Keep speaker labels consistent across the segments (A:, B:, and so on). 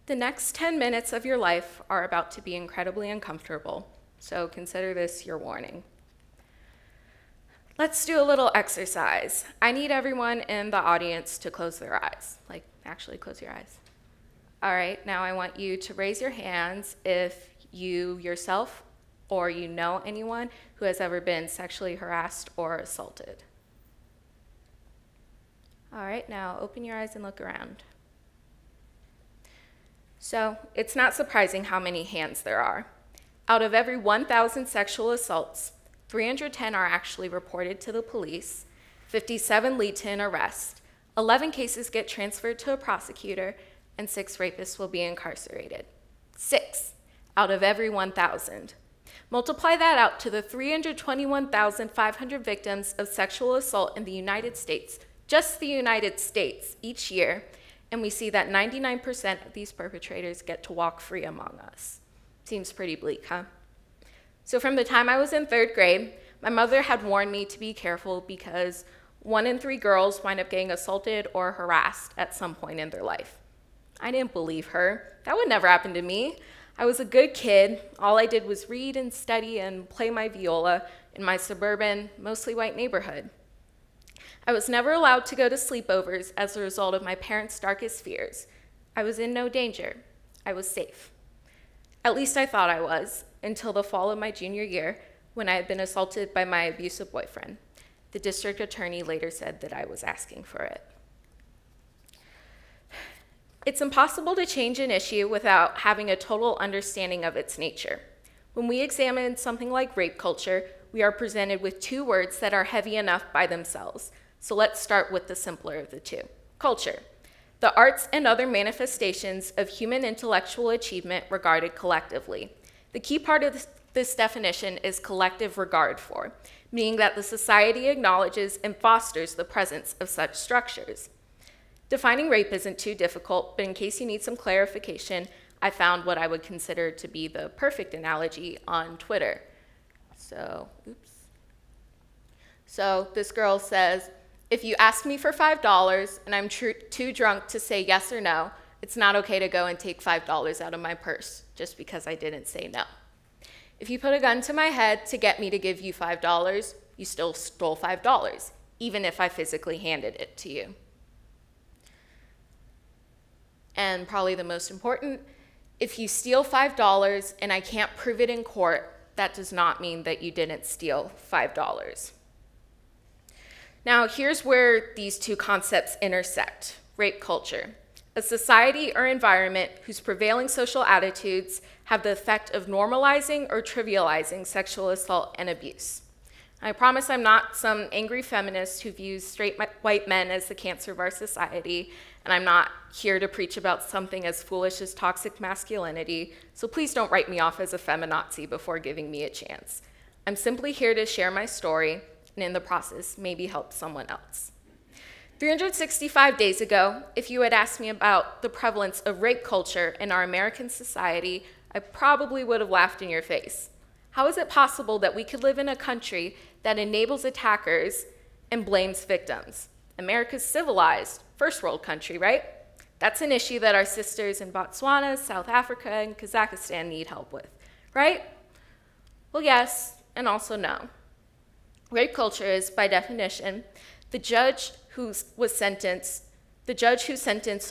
A: The next 10 minutes of your life are about to be incredibly uncomfortable, so consider this your warning. Let's do a little exercise. I need everyone in the audience to close their eyes. Like, actually close your eyes. All right, now I want you to raise your hands if you yourself or you know anyone who has ever been sexually harassed or assaulted. All right, now open your eyes and look around. So, it's not surprising how many hands there are. Out of every 1,000 sexual assaults, 310 are actually reported to the police, 57 lead to an arrest, 11 cases get transferred to a prosecutor, and 6 rapists will be incarcerated. 6 out of every 1,000. Multiply that out to the 321,500 victims of sexual assault in the United States, just the United States, each year, and we see that 99% of these perpetrators get to walk free among us. Seems pretty bleak, huh? So from the time I was in 3rd grade, my mother had warned me to be careful because 1 in 3 girls wind up getting assaulted or harassed at some point in their life. I didn't believe her. That would never happen to me. I was a good kid. All I did was read and study and play my viola in my suburban, mostly white neighborhood. I was never allowed to go to sleepovers as a result of my parents' darkest fears. I was in no danger. I was safe. At least I thought I was, until the fall of my junior year, when I had been assaulted by my abusive boyfriend. The district attorney later said that I was asking for it. It's impossible to change an issue without having a total understanding of its nature. When we examine something like rape culture, we are presented with 2 words that are heavy enough by themselves. So let's start with the simpler of the 2, culture. The arts and other manifestations of human intellectual achievement regarded collectively. The key part of this definition is collective regard for, meaning that the society acknowledges and fosters the presence of such structures. Defining rape isn't too difficult, but in case you need some clarification, I found what I would consider to be the perfect analogy on Twitter. So this girl says, if you ask me for $5 and I'm too drunk to say yes or no, it's not okay to go and take $5 out of my purse just because I didn't say no. If you put a gun to my head to get me to give you $5, you still stole $5, even if I physically handed it to you. And probably the most important, if you steal $5 and I can't prove it in court, that does not mean that you didn't steal $5. Now, here's where these 2 concepts intersect: rape culture, a society or environment whose prevailing social attitudes have the effect of normalizing or trivializing sexual assault and abuse. I promise I'm not some angry feminist who views straight white men as the cancer of our society, and I'm not here to preach about something as foolish as toxic masculinity, so please don't write me off as a feminazi before giving me a chance. I'm simply here to share my story, and in the process, maybe help someone else. 365 days ago, if you had asked me about the prevalence of rape culture in our American society, I probably would have laughed in your face. How is it possible that we could live in a country that enables attackers and blames victims? America's civilized, first world country, right? That's an issue that our sisters in Botswana, South Africa, and Kazakhstan need help with, right? Well, yes, and also no. Rape culture is, by definition, the judge who sentenced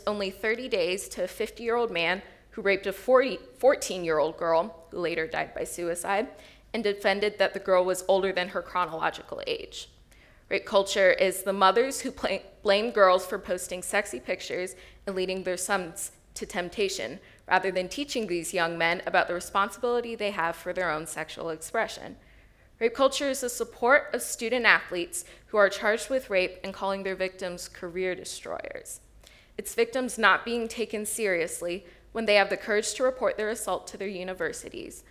A: only 30 days to a 50-year-old man who raped a 14-year-old girl, who later died by suicide, and defended that the girl was older than her chronological age. Rape culture is the mothers who blame girls for posting sexy pictures and leading their sons to temptation, rather than teaching these young men about the responsibility they have for their own sexual expression. Rape culture is the support of student athletes who are charged with rape and calling their victims career destroyers. It's victims not being taken seriously when they have the courage to report their assault to their universities.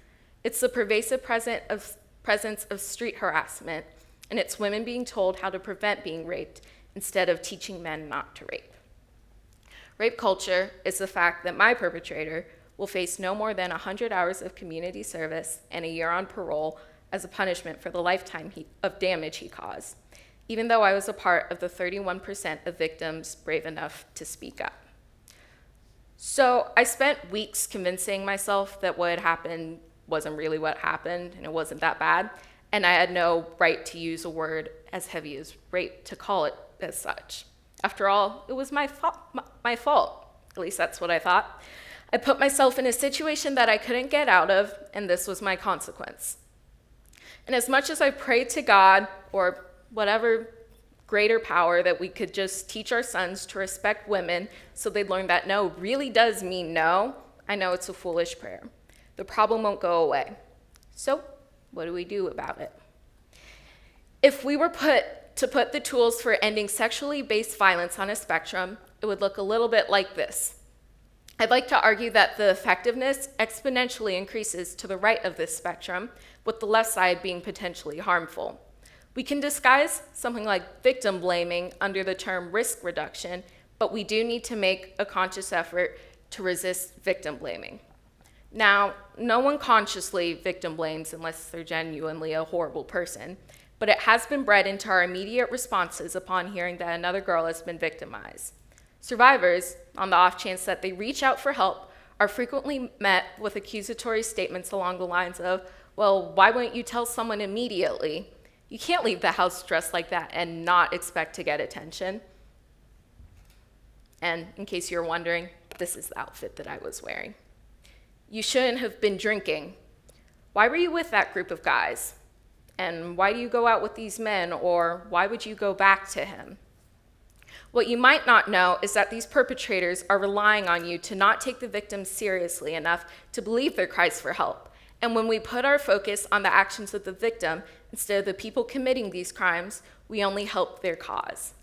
A: It's the pervasive presence of street harassment, and it's women being told how to prevent being raped instead of teaching men not to rape. Rape culture is the fact that my perpetrator will face no more than 100 hours of community service and a year on parole as a punishment for the lifetime of damage he caused, even though I was a part of the 31% of victims brave enough to speak up. So I spent weeks convincing myself that what had happened wasn't really what happened and it wasn't that bad, and I had no right to use a word as heavy as rape to call it as such. After all, it was my fault. At least that's what I thought. I put myself in a situation that I couldn't get out of, and this was my consequence. And as much as I prayed to God, or whatever greater power, that we could just teach our sons to respect women so they'd learn that no really does mean no, I know it's a foolish prayer. The problem won't go away. So what do we do about it? If we were to put the tools for ending sexually based violence on a spectrum, it would look a little bit like this. I'd like to argue that the effectiveness exponentially increases to the right of this spectrum, with the left side being potentially harmful. We can disguise something like victim blaming under the term risk reduction, but we do need to make a conscious effort to resist victim blaming. Now, no one consciously victim blames unless they're genuinely a horrible person, but it has been bred into our immediate responses upon hearing that another girl has been victimized. Survivors, on the off chance that they reach out for help, are frequently met with accusatory statements along the lines of, well, why wouldn't you tell someone immediately? You can't leave the house dressed like that and not expect to get attention. And in case you're wondering, this is the outfit that I was wearing. You shouldn't have been drinking. Why were you with that group of guys? And why do you go out with these men? Or why would you go back to him? What you might not know is that these perpetrators are relying on you to not take the victims seriously enough to believe their cries for help. And when we put our focus on the actions of the victim instead of the people committing these crimes, we only help their cause.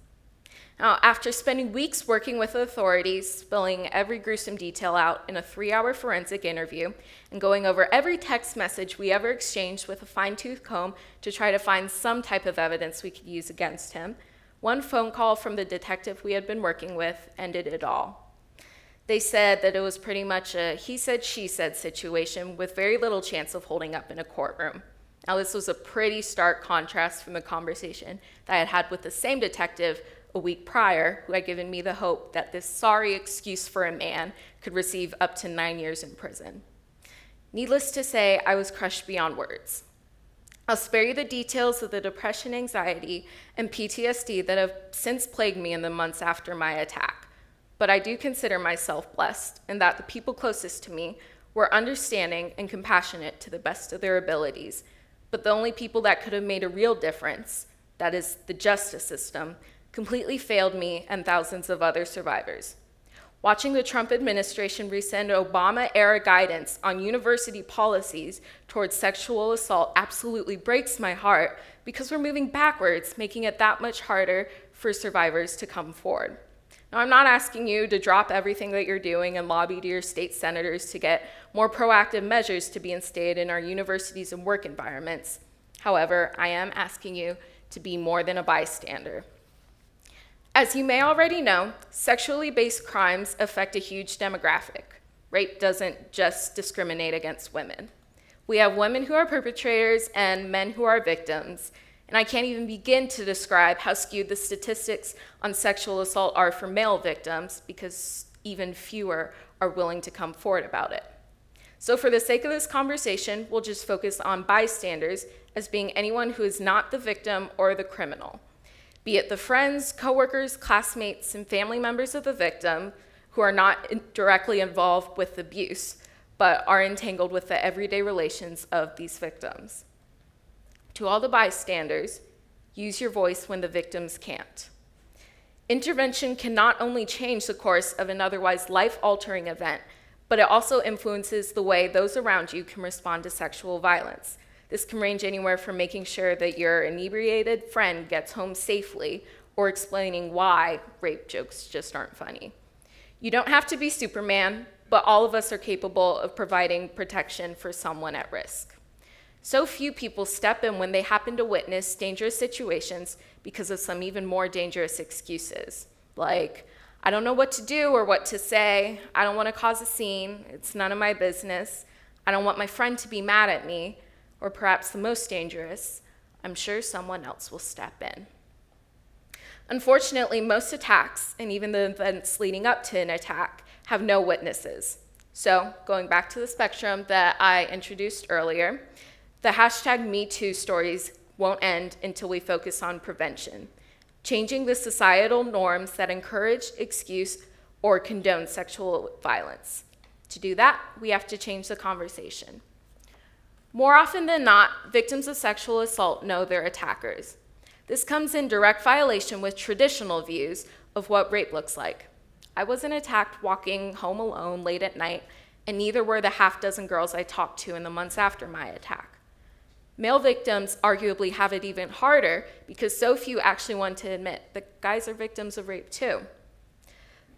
A: Now, after spending weeks working with authorities, spilling every gruesome detail out in a 3-hour forensic interview, and going over every text message we ever exchanged with a fine-tooth comb to try to find some type of evidence we could use against him, one phone call from the detective we had been working with ended it all. They said that it was pretty much a he said, she said situation with very little chance of holding up in a courtroom. Now, this was a pretty stark contrast from the conversation that I had had with the same detective a week prior, who had given me the hope that this sorry excuse for a man could receive up to 9 years in prison. Needless to say, I was crushed beyond words. I'll spare you the details of the depression, anxiety, and PTSD that have since plagued me in the months after my attack. But I do consider myself blessed in that the people closest to me were understanding and compassionate to the best of their abilities. But the only people that could have made a real difference, that is, the justice system, completely failed me and thousands of other survivors. Watching the Trump administration rescind Obama-era guidance on university policies towards sexual assault absolutely breaks my heart because we're moving backwards, making it that much harder for survivors to come forward. Now, I'm not asking you to drop everything that you're doing and lobby to your state senators to get more proactive measures to be instated in our universities and work environments. However, I am asking you to be more than a bystander. As you may already know, sexually based crimes affect a huge demographic. Rape doesn't just discriminate against women. We have women who are perpetrators and men who are victims, and I can't even begin to describe how skewed the statistics on sexual assault are for male victims because even fewer are willing to come forward about it. So for the sake of this conversation, we'll just focus on bystanders as being anyone who is not the victim or the criminal. Be it the friends, coworkers, classmates, and family members of the victim who are not directly involved with abuse, but are entangled with the everyday relations of these victims. To all the bystanders, use your voice when the victims can't. Intervention can not only change the course of an otherwise life-altering event, but it also influences the way those around you can respond to sexual violence. This can range anywhere from making sure that your inebriated friend gets home safely or explaining why rape jokes just aren't funny. You don't have to be Superman, but all of us are capable of providing protection for someone at risk. So few people step in when they happen to witness dangerous situations because of some even more dangerous excuses, like, I don't know what to do or what to say, I don't want to cause a scene, it's none of my business, I don't want my friend to be mad at me, or perhaps the most dangerous, I'm sure someone else will step in. Unfortunately, most attacks, and even the events leading up to an attack, have no witnesses. So, going back to the spectrum that I introduced earlier, the hashtag #MeToo stories won't end until we focus on prevention, changing the societal norms that encourage, excuse, or condone sexual violence. To do that, we have to change the conversation. More often than not, victims of sexual assault know their attackers. This comes in direct violation with traditional views of what rape looks like. I wasn't attacked walking home alone late at night, and neither were the half-dozen girls I talked to in the months after my attack. Male victims arguably have it even harder because so few actually want to admit that guys are victims of rape too.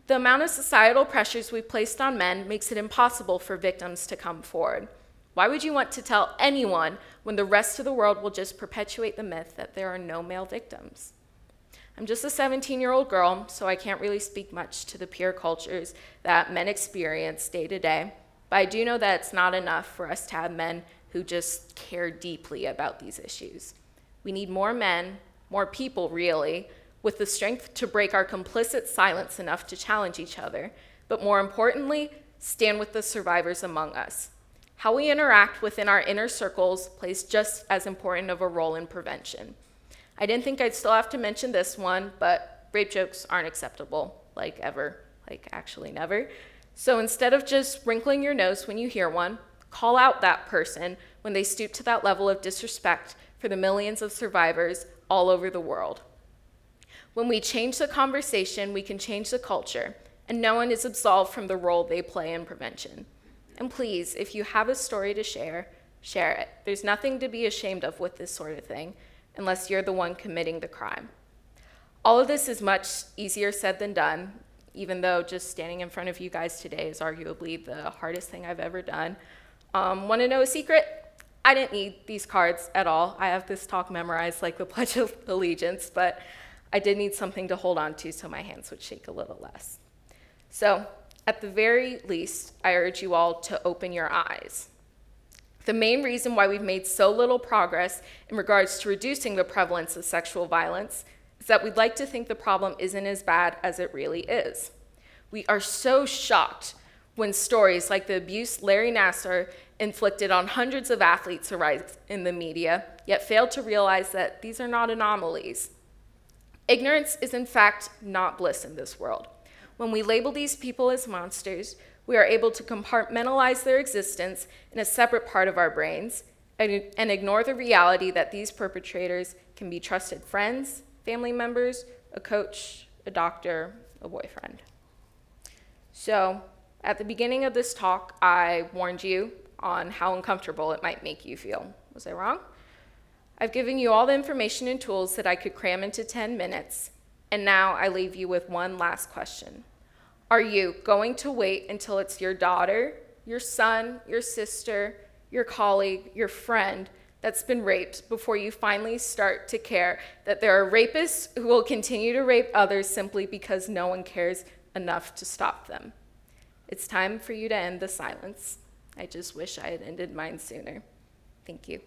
A: The amount of societal pressures we've placed on men makes it impossible for victims to come forward. Why would you want to tell anyone when the rest of the world will just perpetuate the myth that there are no male victims? I'm just a 17-year-old girl, so I can't really speak much to the peer cultures that men experience day to day, but I do know that it's not enough for us to have men who just care deeply about these issues. We need more men, more people really, with the strength to break our complicit silence enough to challenge each other, but more importantly, stand with the survivors among us. How we interact within our inner circles plays just as important of a role in prevention. I didn't think I'd still have to mention this one, but rape jokes aren't acceptable, like ever, like actually never. So instead of just wrinkling your nose when you hear one, call out that person when they stoop to that level of disrespect for the millions of survivors all over the world. When we change the conversation, we can change the culture, and no one is absolved from the role they play in prevention. And please, if you have a story to share, share it. There's nothing to be ashamed of with this sort of thing, unless you're the one committing the crime. All of this is much easier said than done, even though just standing in front of you guys today is arguably the hardest thing I've ever done. Want to know a secret? I didn't need these cards at all. I have this talk memorized like the Pledge of Allegiance, but I did need something to hold on to so my hands would shake a little less. So, at the very least, I urge you all to open your eyes. The main reason why we've made so little progress in regards to reducing the prevalence of sexual violence is that we'd like to think the problem isn't as bad as it really is. We are so shocked when stories like the abuse Larry Nassar inflicted on hundreds of athletes arise in the media, yet fail to realize that these are not anomalies. Ignorance is in fact not bliss in this world. When we label these people as monsters, we are able to compartmentalize their existence in a separate part of our brains and ignore the reality that these perpetrators can be trusted friends, family members, a coach, a doctor, a boyfriend. So, at the beginning of this talk, I warned you on how uncomfortable it might make you feel. Was I wrong? I've given you all the information and tools that I could cram into 10 minutes, and now I leave you with one last question. Are you going to wait until it's your daughter, your son, your sister, your colleague, your friend that's been raped before you finally start to care that there are rapists who will continue to rape others simply because no one cares enough to stop them? It's time for you to end the silence. I just wish I had ended mine sooner. Thank you.